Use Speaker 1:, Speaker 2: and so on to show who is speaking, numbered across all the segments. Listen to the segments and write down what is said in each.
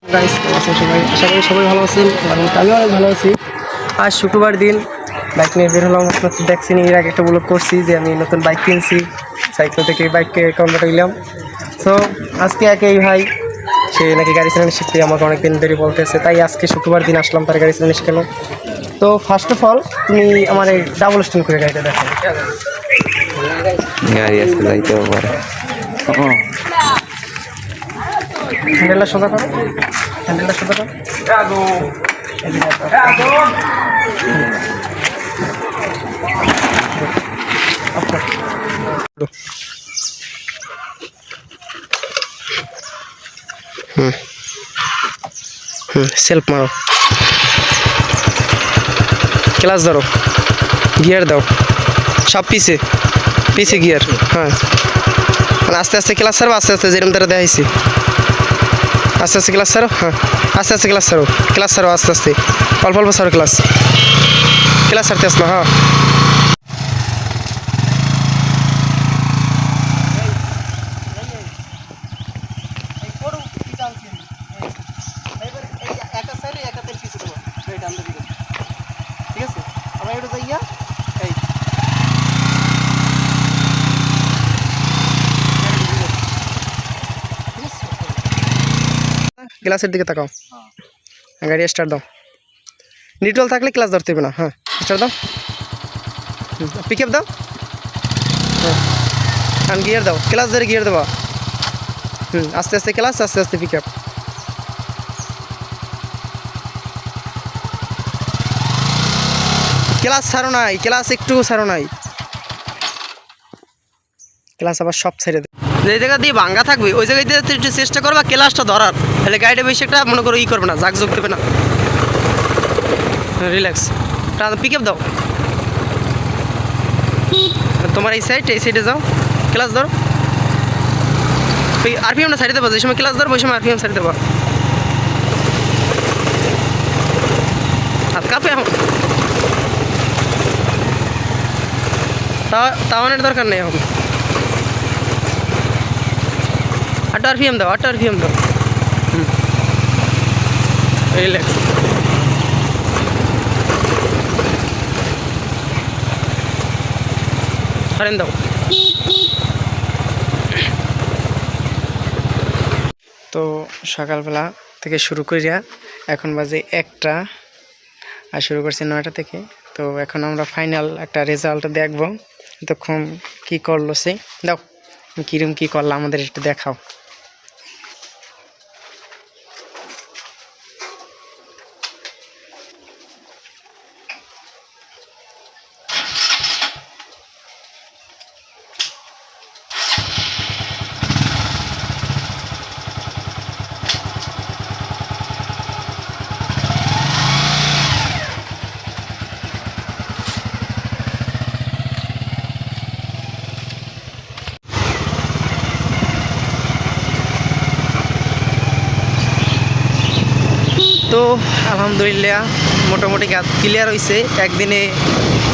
Speaker 1: Guys কেমন আছেন সবাই? আশা করি সবাই ভালো আছেন এবং আমিও অনেক ভালো আছি। আজ শুক্রবার দিন বাইক নিয়ে বের হলাম। আপনার দেখছেন এর আগে একটা ব্লগ করছি যে আমি নতুন বাইক কিনছি, সাইকেল থেকে বাইককে কনভার্ট হইলাম। সো আজকে এই ভাই সে নাকি গাড়ি চালানো শিখতে আমাকে অনেকদিন ধরে বলতেছে, তাই আজকে শুক্রবার দিন আসলাম তার গাড়ি চালানো শিখানো। তো ফার্স্ট অফ অল তুমি আমার এই ডাবল স্ট্যান্ড করে গাড়িটা দেখো।
Speaker 2: গাড়ি আজকে যাইতে পারে।
Speaker 1: হ্যান্ডেলটা সোজা করো, হ্যান্ডেলটা সোজা করো। সেলফ মারো, ক্লাস ধরো, গিয়ার দাও, সব পিছে পিছে গিয়ার। হ্যাঁ, আস্তে আস্তে ক্লাস ছাড়ো, আস্তে আস্তে যেরকম তারা দেখাইছি। আস্তে আস্তে ক্লাস ছাড়ো, হ্যাঁ আস্তে আস্তে ক্লাস ছাড়ো, ক্লাস ছাড়ো আস্তে আস্তে, অল্প অল্প ছাড়ো ক্লাস, ক্লাস ছাড়তে আসলো। হ্যাঁ ঠিক আছে, আমরা এটা যাইয়া এই ক্লাসের দিকে তাকাও, গাড়ি স্টার্ট দাও। নিউট্রাল থাকলে ক্লাস ধরতে হবে না। হ্যাঁ স্টার্ট দাও, পিক আপ দাও, হ্যাঁ গিয়ার দাও, ক্লাস ধরে গিয়ার দেওয়া। আস্তে আস্তে ক্লাস, আস্তে আস্তে পিক আপ। ক্লাস ছাড়ো নাই, ক্লাস একটু ছাড়ো নাই, ক্লাস আবার সব ছেড়ে দেবে। যে জায়গা দিয়ে ভাঙ্গা থাকবে ওই জায়গায় দিয়ে একটু চেষ্টা করবা ক্লাসটা ধরার, তাহলে গাড়িটা বেশি একটা মনে করো করবে না, জাগজোগ দেবে না। রিল্যাক্স, পিক আপ দাও। তোমার এই সাইডে যাও, ক্লাস ধরো। আরপিএমটা ছাড়িয়ে দেবো, যে সময় ক্লাস ধরো ওই সময় আরপিএম ছাড়িয়ে দেবো। হাত কাঁপে এখন, তাওয়ানের দরকার নেই এখন। 8 আরপিএম দাও, 8 আরপিএম দাও। রিল্যাক্স, হারেন দাও। তো সকালবেলা থেকে শুরু করিয়া এখন বাজে 1টা, আর শুরু করছি 9টা থেকে। তো এখন আমরা ফাইনাল একটা রেজাল্ট দেখব, তখন কি করলো সে। দাও কিরম কি করলো আমাদের একটু দেখাও। তো আলহামদুলিল্লাহ মোটামুটি ক্লিয়ার হয়েছে। একদিনে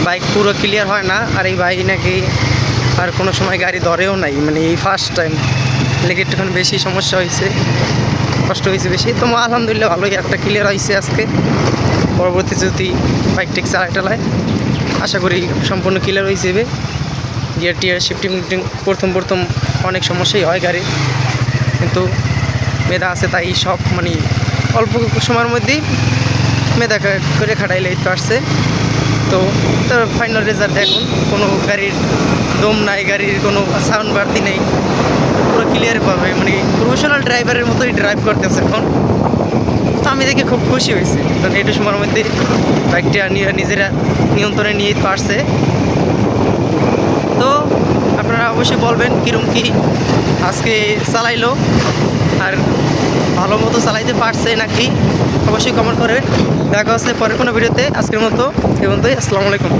Speaker 1: বাইক পুরো ক্লিয়ার হয় না, আর এই বাইক নাকি আর কোনো সময় গাড়ি ধরেও নাই, মানে এই ফার্স্ট টাইম লেগে একটুখানি বেশি সমস্যা হয়েছে, কষ্ট হয়েছে বেশি। তো আলহামদুলিল্লাহ ভালোই একটা ক্লিয়ার হয়েছে আজকে। পরবর্তী যদি বাইক টেক চালায় আশা করি সম্পূর্ণ ক্লিয়ার হয়ে যাবে। গিয়ার টিয়ার শিফটিং প্রথম অনেক সমস্যাই হয় গাড়ির, কিন্তু মেধা আছে তাই সব মানে অল্প সময়ের মধ্যেই মেধা করে খাটাইলে তো আসছে। তো তার ফাইনাল রেজাল্ট এখন কোনো গাড়ির দম নাই, গাড়ির কোনো সাউন্ড বাড়তি নেই, পুরো ক্লিয়ার পাবে, মানে প্রফেশনাল ড্রাইভারের মতোই ড্রাইভ করতেছে এখন। তো আমি দেখে খুব খুশি হয়েছি, কারণ একটু সময়ের মধ্যে বাইকটা নিজেরা নিয়ন্ত্রণে নিয়ে পারছে। তো আপনারা অবশ্যই বলবেন কীরকম কী আজকে চালাইলো, আর ভালো মতো চালাইতে পারছে নাকি, অবশ্যই কমেন্ট করবেন। দেখা হচ্ছে পরের কোনো ভিডিওতে। আজকের মতো এই পর্যন্তই। আসসালামু আলাইকুম।